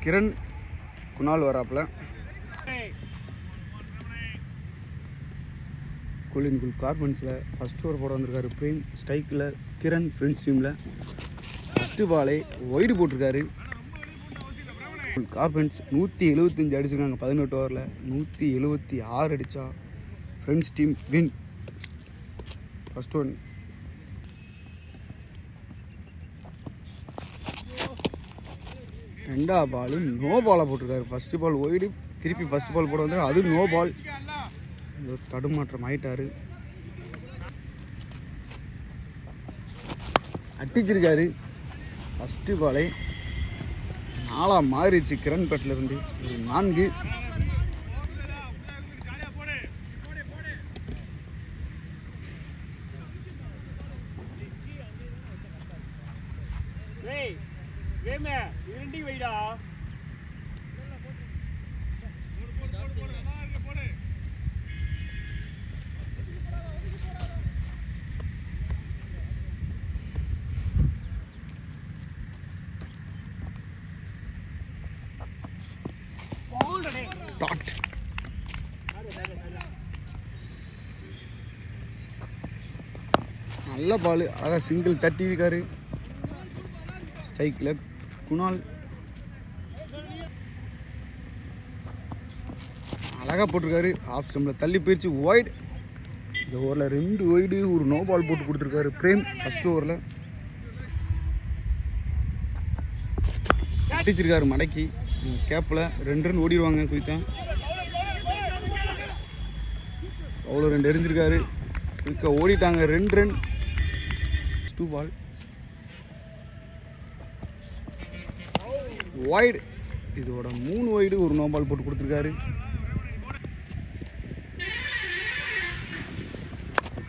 Kiran Kunal வராப்புல choline குல் கார்பன்ஸில் first over போட வந்திருக்காரு frame. ஸ்ட்ரைக்கில் கிரண் ஃப்ரெண்ட்ஸ் டீமில் ஃபஸ்ட்டு பாலே ஒய்டு போட்டிருக்காரு. கார்பன்ஸ் 175 அடிச்சிருக்காங்க 18 ஓவரில். 176 அடித்தா friends team win. First one ரெண்டாவது பால் நோ பாலை போட்டிருக்காரு. ஃபஸ்ட்டு பால் ஒய்டு, திருப்பி ஃபஸ்ட் பால் போட வந்து அது நோ பால். தடுமாற்றம் ஆயிட்டாரு. அடிச்சிருக்காரு. ஃபஸ்ட்டு பாலே 4 மாறிடுச்சு கிரண் பேட்டிலேருந்து. ஒரு 4. டாட் நல்ல பால். அழகாக சிங்கிள் தட்டி இருக்காரு. ஸ்ட்ரைக்கில் குணால் அழகாக போட்டிருக்காரு. ஆஃப் ஸ்டம்பில் தள்ளி போயிடுச்சு. ஒய்டு. இந்த ஓவரில் 2 ஒய்டு ஒரு நோ பால் போட்டு கொடுத்துருக்காரு பிரேம். ஃபஸ்ட் ஓவரில் அடிச்சிருக்காரு மடக்கி. கேப்பில் 2 ரன் ஓடிடுவாங்க குயிக்காக. அவ்வளோ 2 எரிஞ்சிருக்காரு. குயிக்காக ஓடிட்டாங்க. 2 ரன். 2 ball wide. இதோட 3 ஒய்டு ஒரு நோ பால் போட்டு கொடுத்துருக்காரு.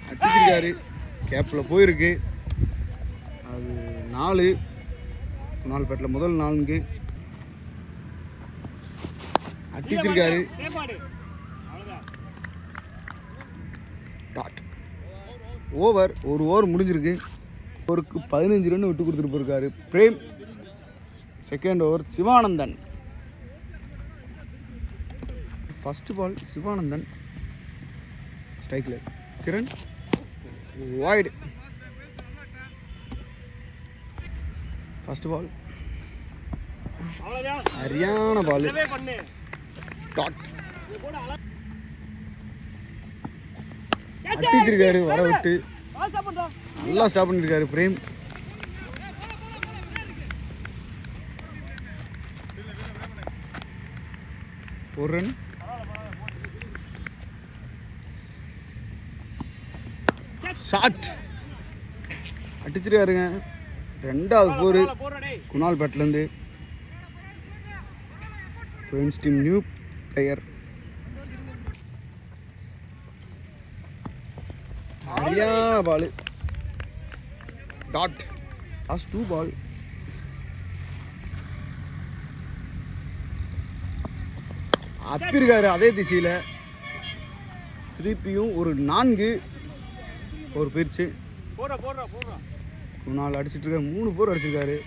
அடிச்சிருக்காரு. கேப்பில் போயிருக்கு. அது 4. 4 பேட்டில் முதல் 4 அடிச்சிருக்காரு. டாட். ஓவர். ஒரு ஓவர் முடிஞ்சிருக்கு. ஓவருக்கு 15 ரன் விட்டு கொடுத்துட்டு போயிருக்காரு Prem. Second over Sivanandan. First ball Sivanandan. ஸ்ட்ரைக்கில் கிரண் ஒய்டு. ஃபஸ்ட்டு பால் சரியான பால். டாட். அடிச்சிருக்காரு வர விட்டு. நல்லா ஸ்டாப் பண்ணிருக்காரு பிரேம். ஒரு ரன். ஷாட் அடிச்சிருக்காருங்க. 2வது 4 குணால் பேட்லேருந்து. Friends team new player. சரியான பால். டாட். லாஸ்ட் 2 பால். அப்பிருக்காரு அதே திசையில். திருப்பியும் ஒரு 4 ஒரு போயிடுச்சு. குணால் அடிச்சிட்டு இருக்காரு. 3 4 அடிச்சிருக்காரு.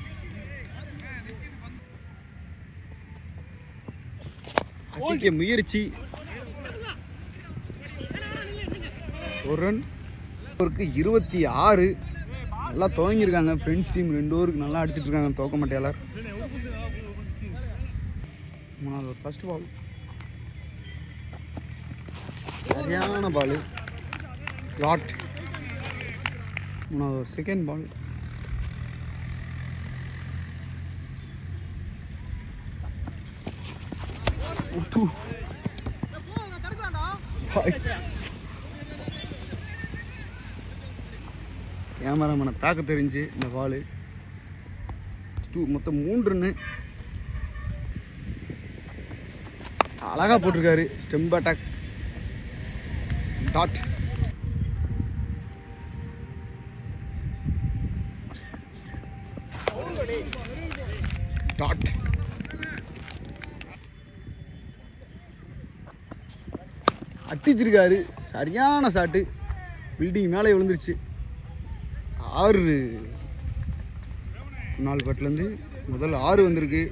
அடிக்க முயற்சி. ஒரு ரன். ஓவருக்கு 26. நல்லா துவங்கியிருக்காங்க ஃப்ரெண்ட்ஸ் டீம். 2 ஓவருக்கு நல்லா அடிச்சிட்டு இருக்காங்க துவக்க மாட்டேயாளர். 3வது ஓவர் ஃபர்ஸ்ட் பால் சரியான பால். லாட். 3வது ஓவர் செகண்ட் பால். கேமராமேனை தாக்க தெரிஞ்சு இந்த பால். மொத்தம் 3 ரன்னு. அழகா போட்டிருக்காரு. Stump attack. டாட். டாட். அடிச்சிருக்காரு, சரியான ஷாட்டு, பில்டிங் மேலே விழுந்துருச்சு. 6 4 பட்லேருந்து முதல்ல 6 வந்திருக்கு.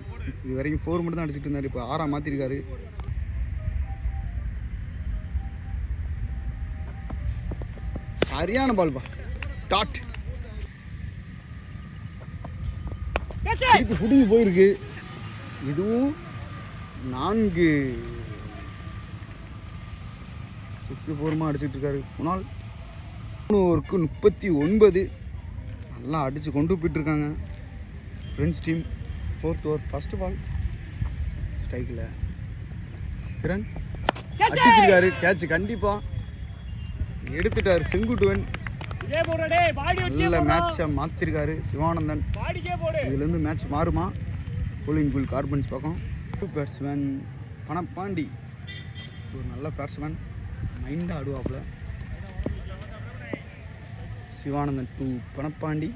இது வரைக்கும் 4 மட்டும் தான் அடிச்சுட்டு இருந்தார். இப்போ 6 மாற்றிருக்காரு. சரியான பால்பா, டாட் புடிங்கி போயிருக்கு. இதுவும் 4 6-4 அடிச்சுட்டு இருக்காரு. குணால் 3 ஓவருக்கு 39 நல்லா அடித்து கொண்டு போயிட்டுருக்காங்க friends team. 4th over first ball ஸ்ட்ரைக்கில் கிரண் அடிச்சிருக்காரு. கேட்ச் கண்டிப்பாக எடுத்துட்டார் செங்குட்டுவன். நல்ல மேட்சை மாற்றிருக்காரு சிவானந்தன். இதுலேருந்து மேட்ச் மாறுமா? கூலிங் கூல் கார்பன்ஸ் பக்கம். பேட்ஸ்மேன் பணப்பாண்டி ஒரு நல்ல பேட்ஸ்மேன், மைண்டாக ஆடுவாப்புல. சிவானந்தன் டு பணப்பாண்டி.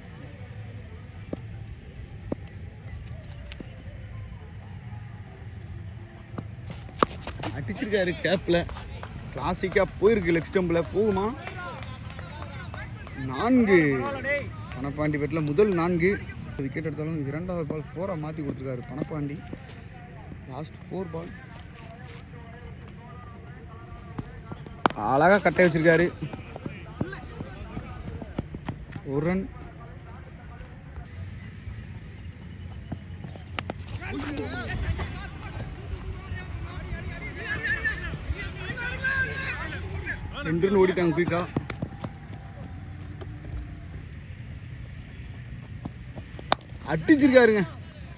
அடிச்சிருக்காரு கேப்பில், கிளாசிக்காக போயிருக்கு லெக் ஸ்டம்பில். போகுமா? 4 பணப்பாண்டி பேட்டில் முதல் 4 விக்கெட் எடுத்தாலும் 2வது பால் 4 மாற்றி கொடுத்துருக்காரு பணப்பாண்டி. லாஸ்ட் 4 பால் அழகாக கட்டை வச்சிருக்காரு. 1 ரன்.2 ரன் ஓடிட்டாங்க குயிக்கா. அடிச்சிருக்காருங்க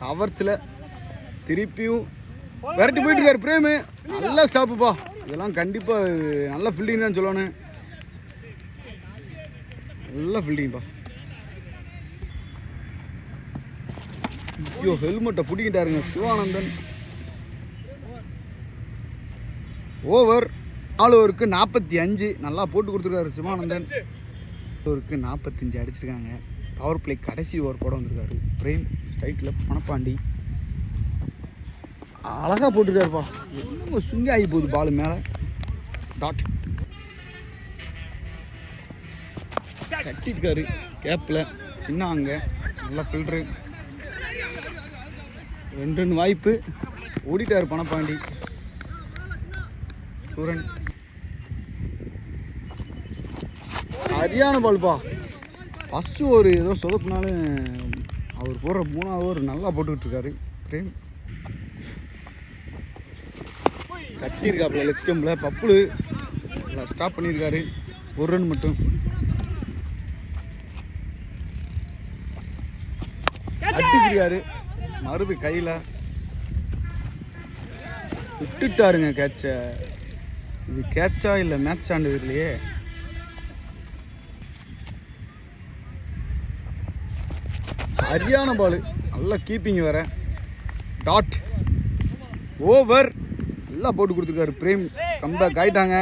ஹவர்ஸில். திருப்பியும் விரட்டி போயிட்டு இருக்காரு பிரேமு. நல்லா ஸ்டாப்புப்பா. இதெல்லாம் கண்டிப்பாக நல்ல ஃபீல்டிங் தான் சொல்லணும். நல்ல ஃபீல்டிங்ப்பா. ஐயோ, ஹெல்மெட்டை பிடிக்கிட்டாருங்க சிவானந்தன். ஓவர் 4 ஓவருக்கு 45 நல்லா போட்டு கொடுத்துருக்காரு சிவானந்தன். ஓவருக்கு 45 அடிச்சிருக்காங்க. பவர் பிளே கடைசி ஓவர் போட வந்திருக்காரு பிரேம். ஸ்ட்ரைக்கில் பணப்பாண்டி அழகாக போட்டுருக்காருப்பா. என்னமோ சுங்கி ஆகி போகுது பால் மேலே. டாட் கட்டிருக்காரு கேப்பில். சின்ன அங்கே நல்லா ஃபில்ட்ரு. 2 ரன் வாய்ப்பு. ஓடிட்டார் பணப்பாண்டி. 2 ரன். சரியான பால்ப்பா. ஃபஸ்ட்டு ஒரு ஏதோ சொதப்புனாலும் அவர் போடுற 3வது ஓவர் நல்லா போட்டுக்கிட்டு இருக்காரு பிரேம். கட்டியிருக்காப்புல லெக் ஸ்டம்பில். பப்புளு நல்லா ஸ்டாப் பண்ணியிருக்காரு. 1 ரன் மட்டும். அடிச்சிருக்காரு. மருது கையில் விட்டுட்டாருங்க கேட்சை. இது கேட்சா இல்லை மேட்சாண்டு இல்லையே. சரியான பால், நல்லா கீப்பிங் வேற. டாட். ஓவர் நல்லா போட்டு கொடுத்துருக்காரு பிரேம். கம்பேக் ஆகிட்டாங்க.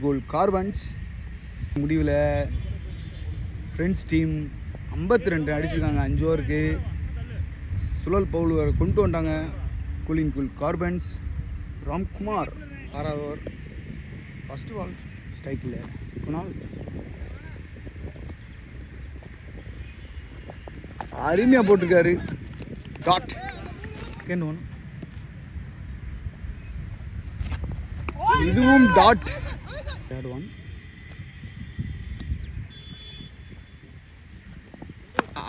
கோல் கார்பன்ஸ். முடிவில் ஃப்ரெண்ட்ஸ் டீம் 52 அடிச்சிருக்காங்க 5 ஓவருக்கு. சுழல் பவுல் வேறு கொண்டு வந்துட்டாங்க கூலிங் கூல் கார்பன்ஸ். ராம்குமார் 6வது ஓவர் ஃபஸ்ட்டு பால் ஸ்ட்ரைக்கில். குணால் அருமையாக போட்டிருக்காரு. டாட். செகண்ட் 1. இதுவும் டாட். தேர்ட் 1.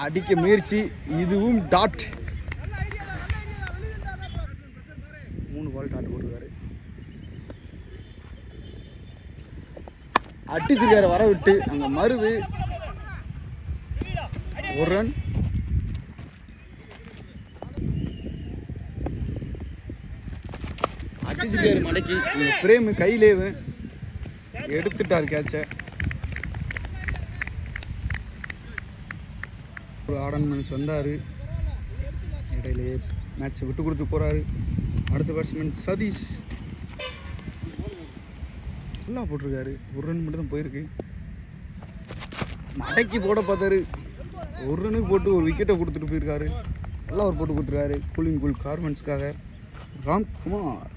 அடிக்க முயற்சி. இதுவும் டாட். 3 பால் டாட் போட்டிருக்காரு. அடிச்சிருக்காரு வர விட்டு. அங்கே மருது 1 ரன். அடிச்சிருக்காரு மடக்கி. பிரேமு கையிலேவு எடுத்துட்டார் கேட்சை. ஒரு ஆடன் மேட்ச் வந்தார். இடையிலே மேட்சை விட்டு கொடுத்து போகிறாரு. அடுத்த பேட்ஸ்மேன் சதீஷ் நல்லா போட்டிருக்காரு. 1 ரன் மட்டும் தான் போயிருக்கு. மடக்கி போட பார்த்தாரு. 1 ரனுக்கு போட்டு ஒரு விக்கெட்டை கொடுத்துட்டு போயிருக்காரு. நல்லா ஒரு போட்டு கொடுத்துருக்காரு கூலிங் கூல் கார்மெண்ட்ஸ்க்காக ராம்குமார்.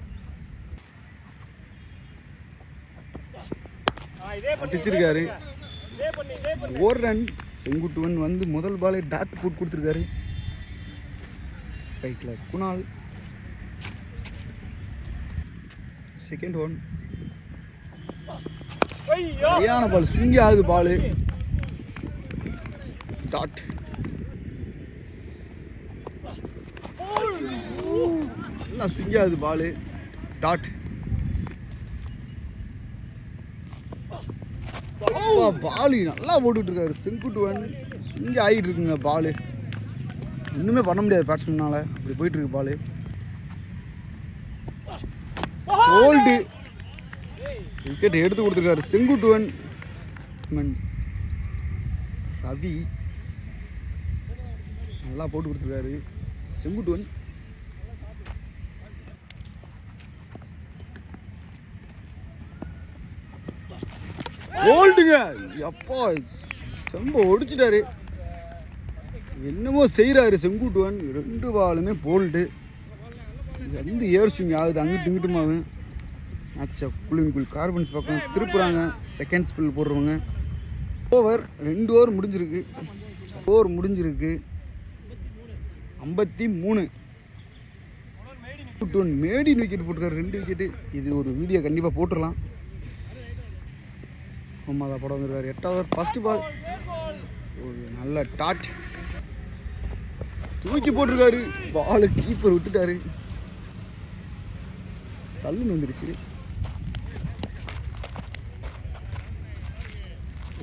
அடிச்சிருக்காரு. 1 ரன். செங்குட்டுவன் வந்து முதல் பாலே டாட் போட்டு கொடுத்துருக்காரு. ஸ்ட்ரைக்கில் குணால். Second one. சரியான பால், ஸ்விங்கி ஆகுது பால். டாட். நல்லா ஸ்விங்கி ஆகுது பால். டாட். பால் நல்லா போட்டுட்டு இருக்காரு செங்குட்டுவன். ஸ்விங்கி ஆகிட்டு இருக்குங்க பால். ஒன்றுமே பண்ண முடியாது பேட்ஸ்மேனால. அப்படி போயிட்டு இருக்கு பால். போல்டு. விக்கெட் எடுத்து கொடுத்துருக்காரு செங்குட்டுவன். ரவி நல்லா போட்டு கொடுத்துருக்காரு செங்குட்டுவன். போல்டுங்க. அப்பா ஸ்டம்ப ஒடிச்சிட்டாரு. என்னமோ செய்கிறாரு செங்குட்டுவன். 2 பாலுமே போல்டு. இது வந்து ஏர் ஸ்விங் ஆகுது அங்கிட்டு இங்கிட்டுமாவும். மேட்சை குளின்குள் கார்பன்ஸ் பக்கம் திருப்புறாங்க. செகண்ட் ஸ்பில் போடுறவங்க. ஓவர் 2 ஓவர் முடிஞ்சிருக்கு. ஓவர் முடிஞ்சிருக்கு. 53. மேடின் விக்கெட் போட்டுருக்காரு. 2 விக்கெட்டு. இது ஒரு வீடியோ கண்டிப்பாக போட்டுடலாம். அம்மாதா படம் வந்துருக்காரு. 8வது ஓவர் ஃபர்ஸ்ட் பால். ஒரு நல்ல டாட் தூக்கி போட்டிருக்காரு. பாலு கீப்பர் விட்டுட்டாரு. சல்லுன்னு வந்துருச்சு.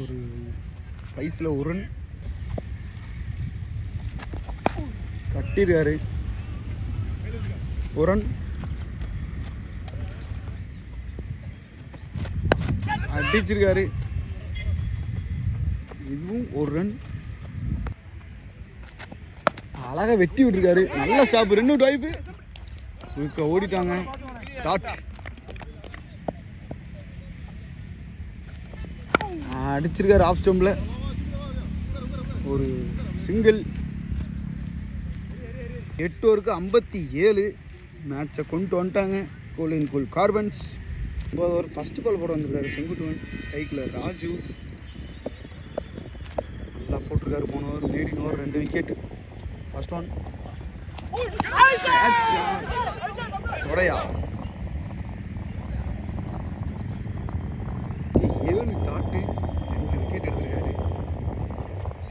ஒரு பைஸில் 1 ரன் கட்டிருக்காரு. 1 ரன் அடிச்சிருக்காரு. இதுவும் 1 ரன். அழகா வெட்டி விட்டுருக்காரு. நல்ல ஸ்டாப். 2 வாய்ப்பு. ஓடிட்டாங்க. டாட். அடிச்சிருக்காரு ஆஃப் ஸ்டம்பில். ஒரு சிங்கிள். 8 ஓவருக்கு 57. மேட்சை கொண்டு வந்துட்டாங்க கோலின்குள் கார்பன்ஸ். 9வது ஓவர் ஃபர்ஸ்ட் பால் போட வந்திருக்காரு செங்குட்டுவன். ஸ்ட்ரைக்கில் ராஜு நல்லா போட்டிருக்காரு. 3 over maiden over 2 wicket. First one. Udaya 7 dot 2 wicket எடுத்திருக்காரு.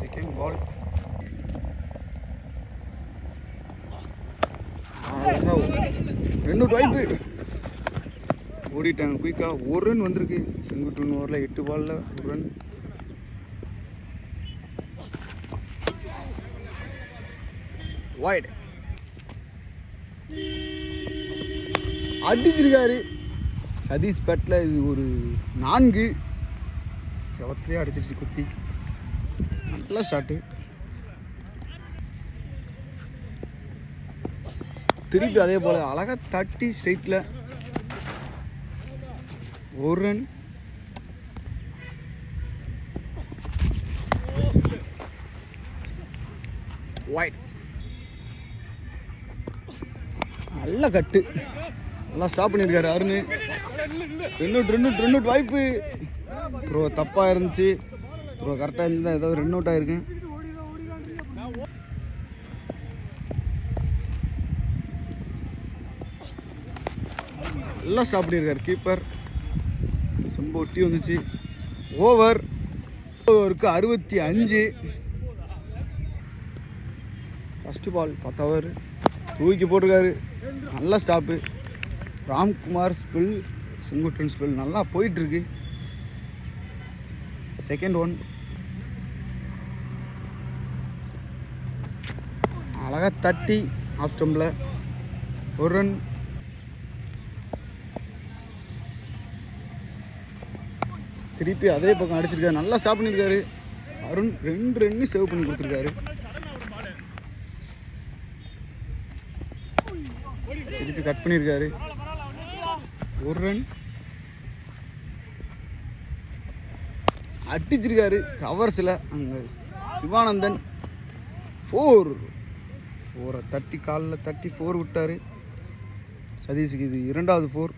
Second ball. ரெண்டு வாய்ப்பு. ஓடிட்டாங்க குயிக்கா. 1 ரன் வந்திருக்கு செங்குட்டுவன் ஓவரில். 8 பாலில் 1 ரன். வைட் அடிச்சிருக்காரு சதீஷ் பேட்டில். இது ஒரு 4. செவத்துலேயே அடிச்சிருச்சு குத்தி. நல்ல ஷாட்டு. திருப்பி அதே போல் அழகாக தட்டி ஸ்ட்ரைட்டில் 1 ரன். வைட். நல்ல கட்டு. நல்லா ஸ்டாப் பண்ணியிருக்காரு அருண். 2 வாய்ப்பு. ப்ரோ தப்பாக இருந்துச்சு. ப்ரோ கரெக்டாக இருந்து தான் ஏதோ 2 அவுட் ஆகிருக்கு. நல்லா ஸ்டாப் பண்ணியிருக்காரு கீப்பர். ரொம்ப ஒட்டி வந்துச்சு. ஓவருக்கு 65. ஃபஸ்ட்டு பால் 10 ஓவர் தூக்கி போட்டிருக்காரு. நல்ல stop. Ramkumar spill Senguttuvan spill நல்லா போயிட்டுருக்கு. Second one. அழகாக தட்டி ஆஃப் ஸ்டம்பில் 1 ரன். திருப்பி அதே பக்கம் அடிச்சிருக்காரு. நல்லா ஸ்டாப் பண்ணியிருக்காரு அருண். 2 ரன்னு சேவ் பண்ணி கொடுத்துருக்காரு. திருப்பி கட் பண்ணியிருக்காரு. 1 ரன் அடிச்சிருக்காரு கவர்ஸில். அங்கே சிவானந்தன் 4 தட்டி காலில் தட்டி 4 விட்டார் சதீஷுக்கு. இது 2வது 4.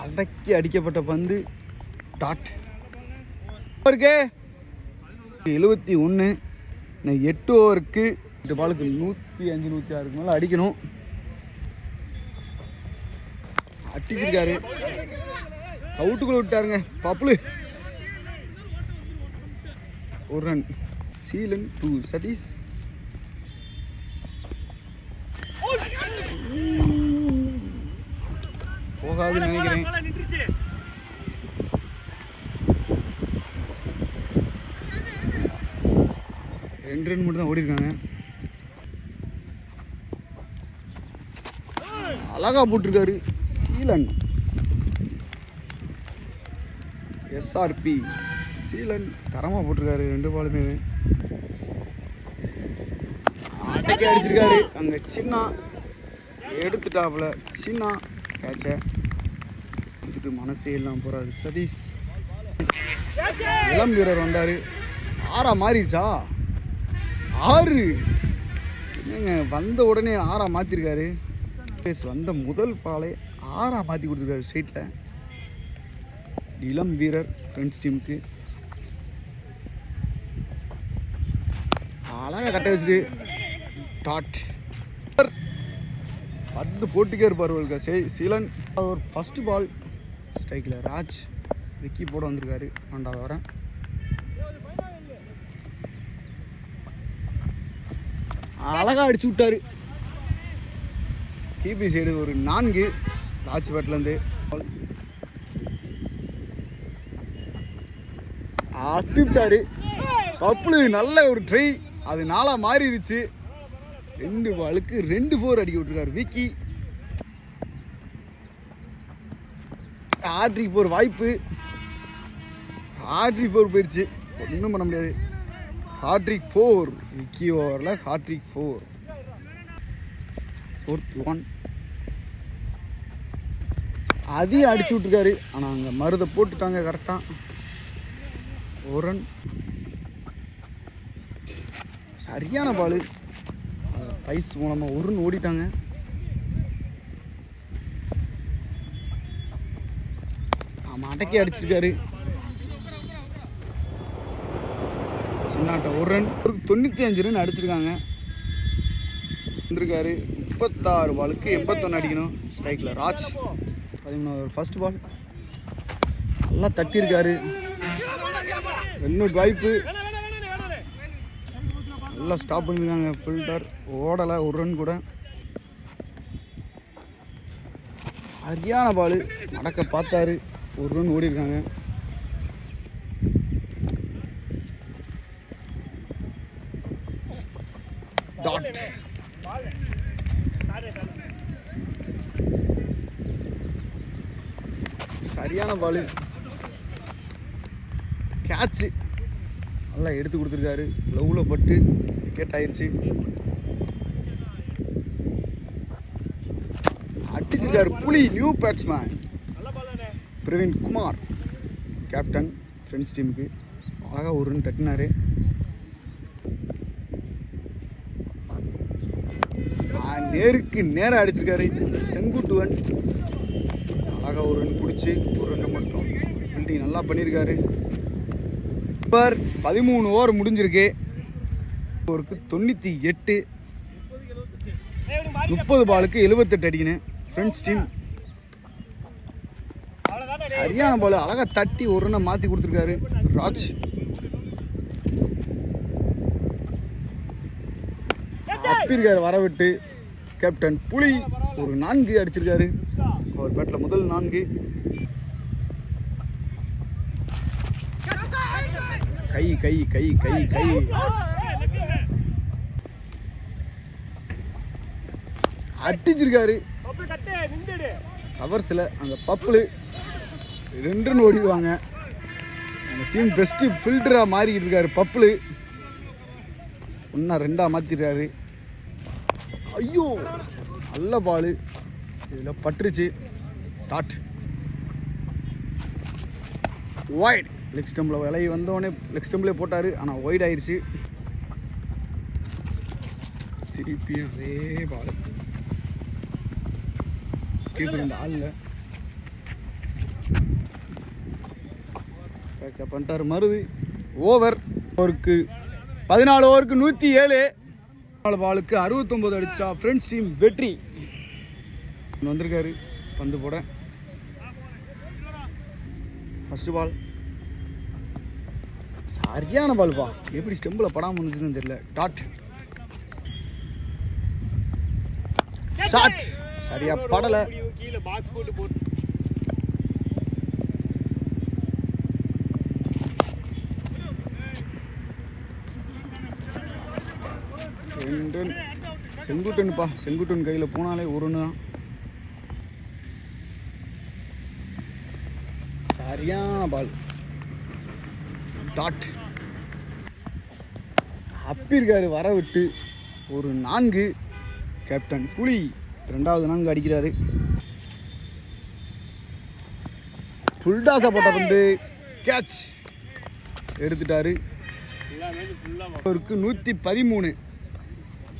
அடக்கி அடிக்கப்பட்ட பந்து டாட். ஓவருக்கு 71. 8 ஓவருக்கு 8 பாலுக்கு 105 106 மேலே அடிக்கணும். அடிச்சிருக்காரு, அவுட்டுக்குள்ள விட்டாருங்க பப்புளு. ஒரு ரன். சீலன் டு சதீஷ். போகாதுன்னு நினைக்கிறேன். 2 ரன் மட்டும் தான் ஓடி இருக்காங்க. அழகா போட்டிருக்காரு சீலன். எஸ்ஆர்பி சீலன் தரமா போட்டிருக்காரு 2 பாலுமே. அடக்கி அடிச்சிருக்காரு. அங்க சின்ன எடுத்துட்டாப்புல. சின்ன கேட்ச எடுத்துட்டு மனசே எல்லாம் போறாரு சதீஷ். இளம் வீரர் வந்தாரு. 6 மாறிடுச்சா? 6 என்னங்க, வந்த உடனே 6 மாற்றிருக்காரு. வந்த முதல் பாலை 6 மாற்றி கொடுத்துருக்காரு ஸ்ட்ரெயிட்டில். இளம் வீரர் ஃப்ரெண்ட்ஸ் டீமுக்கு அழகாக கட்ட வச்சுட்டு டாட். பத்து போட்டுக்கே இருப்பார் சீலன். ஒரு ஃபஸ்ட்டு பால் ஸ்ட்ரைக்கில் ராஜ் விக்கி போட வந்திருக்காரு 2வது ஓவர். அழகாக அடிச்சு விட்டாரு. கிபி சைடு ஒரு 4 ராஜ்பேட்லேருந்து அடிவிட்டாரு. பப்புளு நல்ல ஒரு ட்ரை. அது 4 மாறிடுச்சு. 2 பாலுக்கு 2 4 அடிக்க விட்டுருக்காரு விக்கி. ஹாட்ரிக் 4 வாய்ப்பு. ஹாட்ரிக் 4 போயிடுச்சு, ஒன்றும் பண்ண முடியாது. ஹாட்ரிக் 4 விக்கி ஓவரில். ஹாட்ரிக் 4. 4th 1. அதையும் அடிச்சு விட்டுருக்காரு. ஆனால் அங்கே மருதை போட்டுட்டாங்க கரெக்டாக. ஒரு ரன். சரியான பால். பைஸ் மூலமாக 1 ரன் ஓடிட்டாங்க. ஆமாம், அடக்கி அடிச்சிருக்காரு. சின்னாட்ட 1 ரன். 95 ரன் அடிச்சிருக்காங்க. வந்திருக்காரு. 36 பாலுக்கு 81 அடிக்கணும். ஸ்ட்ரைக்கில் ராஜ். 13வது ஃபர்ஸ்ட் பால் நல்லா தட்டியிருக்காரு. 2 வாய்ப்பு. நல்லா ஸ்டாப் பண்ணியிருக்காங்க ஃபில்டர். ஓடலை 1 ரன் கூட. சரியான பால். நடக்க பார்த்தாரு. 1 ரன் ஓடி இருக்காங்க. டாட். சரியான பால். கேட்சு நல்லா எடுத்து கொடுத்துருக்காரு. லவ்வில் பட்டு விக்கெட் ஆயிடுச்சு. அடிச்சிருக்காரு புலி. New batsman Praveen Kumar, captain friends டீமுக்கு. அழகாக 1 ரன் தட்டினார். நேருக்கு நேராக அடிச்சிருக்காரு செங்குட்டுவன். அழகாக 1 ரன் பிடிச்சி 1 ரன் மட்டும் ஃபீல்டிங் நல்லா பண்ணியிருக்காரு. இப்போ 13 ஓவர் முடிஞ்சிருக்கு. ஓவருக்கு 98. 30 பாலுக்கு 78 அடிக்கணும் ஃப்ரெண்ட்ஸ் டீம். சரியான பால். அழகாக தட்டி 1 ரன்னை மாற்றி கொடுத்துருக்காரு ராஜ். அப்பிருக்காரு வரவிட்டு. கேப்டன் புலி ஒரு 4 அடிச்சிருக்காரு. அவர் பேட்டில் முதல் 4. கை கை கை கை கை அடிச்சிருக்காரு. கவர்ஸில் அந்த பப்புளு 2 ரன் ஓடிடுவாங்க. அந்த டீம் பெஸ்ட்டு ஃபில்டராக மாறிக்கிட்டு இருக்காரு பப்புளு. 1 2 மாற்றிருக்காரு. ஐயோ, நல்ல பால். இதில் பட்டுருச்சு. டாட். வைட். லெக் ஸ்டம்பில் விலகி வந்தோடனே லெக் ஸ்டம்பிலே போட்டார். ஆனால் ஒய்ட் ஆயிடுச்சு. திருப்பி அதே பால். கீப்பர் இந்த ஆளில் பேக்கப் பண்ணிட்டார் மருது. ஓவர் ஓவருக்கு 14 ஓவருக்கு 107. 4 பாலுக்கு 69 அடித்தா ஃப்ரெண்ட்ஸ் டீம் வெற்றி. வந்திருக்காரு பந்து போட. ஃபஸ்ட்டு பால் சரியான பால்ப்பா, எப்படி ஸ்டெம்பில் படாமல் வந்துச்சுன்னு தெரியல. டாட் ஷாட் சரியா படலை. செங்குட்டன்ப்பா, செங்குட்டன் கையில் போனாலே ஒருன்னு தான். சரியான பால். டாட் அப்பிருக்காரு வர விட்டு ஒரு 4. கேப்டன் புலி 2வது 4 அடிக்கிறாரு. ஃபுல்டாஸா போட்ட வந்து கேட்ச் எடுத்துட்டாரு. அவருக்கு 113.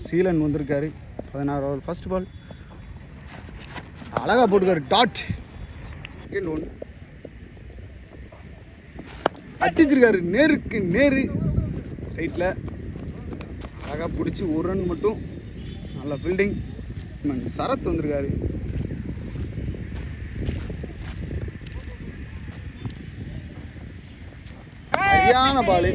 சீலன் வந்திருக்காரு 16 ஓவர். ஃபர்ஸ்ட் பால் அழகா போட்டுக்காரு. டாட் செகண்ட் ஒன் அடிச்சிருக்காரு நேருக்கு நேரு ஸ்ட்ரைட்டில். அழகாக பிடிச்சி ஒரு ரன் மட்டும். நல்ல ஃபீல்டிங். சரத் வந்திருக்காரு. சரியான பால்.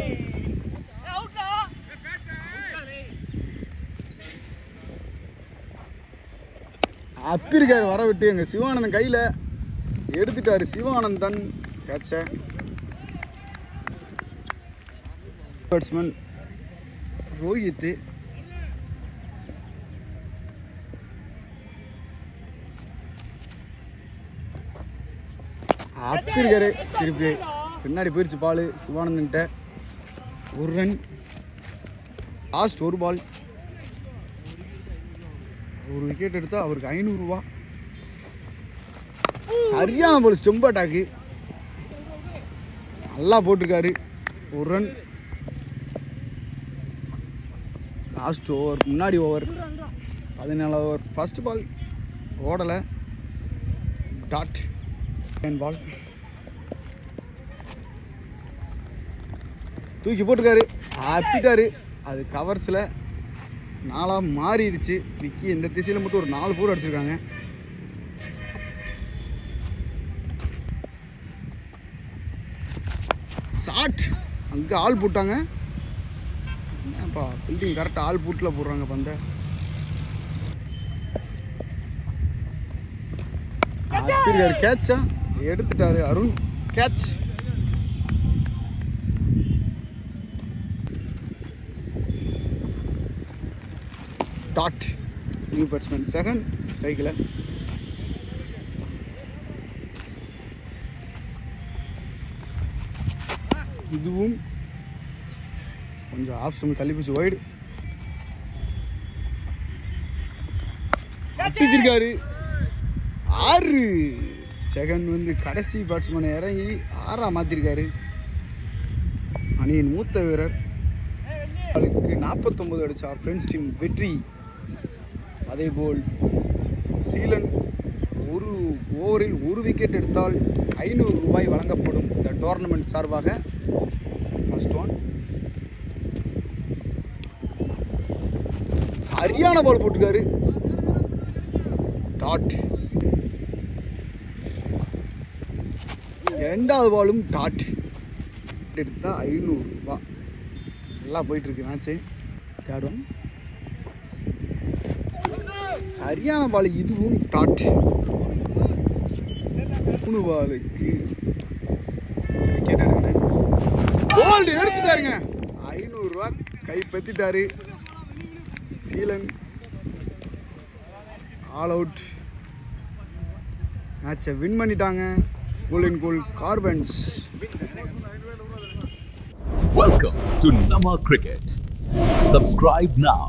அப்பிருக்காரு வர விட்டு. எங்கள் சிவானந்தன் கையில் எடுத்துட்டாரு. சிவானந்தன் கேட்ச. பேட்ஸ்மேன் ரோஹித். அப்பிருக்காரு திருப்பி பின்னாடி போயிடுச்சு பால். சிவானந்தன்கிட்ட ஒரு ரன். லாஸ்ட் ஒரு பால். ஒரு விக்கெட் எடுத்தால் அவருக்கு 500 ரூபா. சரியான பால். ஸ்டெம்ப் அட்டாக்கு நல்லா போட்டிருக்காரு. ஒரு ரன். லாஸ்ட் ஓவர் முன்னாடி ஓவர் 14 ஓவர். ஃபஸ்ட் பால் ஓடலை. டாட் பால் தூக்கி போட்டுருக்காரு. அப்பிட்டாரு. அது கவர்ஸில் 4 மாறிடுச்சு. விக்கி இந்த திசையில் மட்டும் ஒரு 4 4 அடிச்சிருக்காங்க. ஷாட் அங்கே ஆள் போட்டாங்க. என்னப்பா ஃபீல்டிங் கரெக்டாக ஆள் பூட்டில் போடுறாங்க பந்தை. கேட்சா எடுத்துட்டாரு Arun. Catch. Dot new batsman second ஸ்ட்ரைக்கில். இதுவும் கொஞ்சம் ஆஃப் ஸ்டம்பில் தள்ளி போச்சு. வைடு அடிச்சிருக்காரு. 6. செகண்ட் வந்து கடைசி பேட்ஸ்மேனை இறங்கி 6ஆக மாற்றிருக்காரு. அணியின் மூத்த வீரர். அவளுக்கு 49 அடித்தார் ஃப்ரெண்ட்ஸ் டீம் வெற்றி. அதேபோல் சீலன் ஒரு ஓவரில் 1 விக்கெட் எடுத்தால் 500 ரூபாய் வழங்கப்படும் இந்த டோர்னமெண்ட் சார்பாக. ஃபர்ஸ்ட் ஒன் சரியான பால் போட்டிருக்காரு. டாட். 2வது பாலும் டாட். எடுத்தால் 500 ரூபா. நல்லா போயிட்டுருக்கு மேட்ச்சு. தேர்ட் ஒன் சரியான பால். இதுவும் டாட். 3 பாலுக்கு விக்கெட் எடுக்கிறேன். கோல்டு எடுத்துட்டாருங்க. 500 ரூபா கைப்பற்றிட்டாரு சீலன். All out. மேட்சை வின் பண்ணிட்டாங்க. Golden goal carbons. Welcome to Nama Cricket. Subscribe now.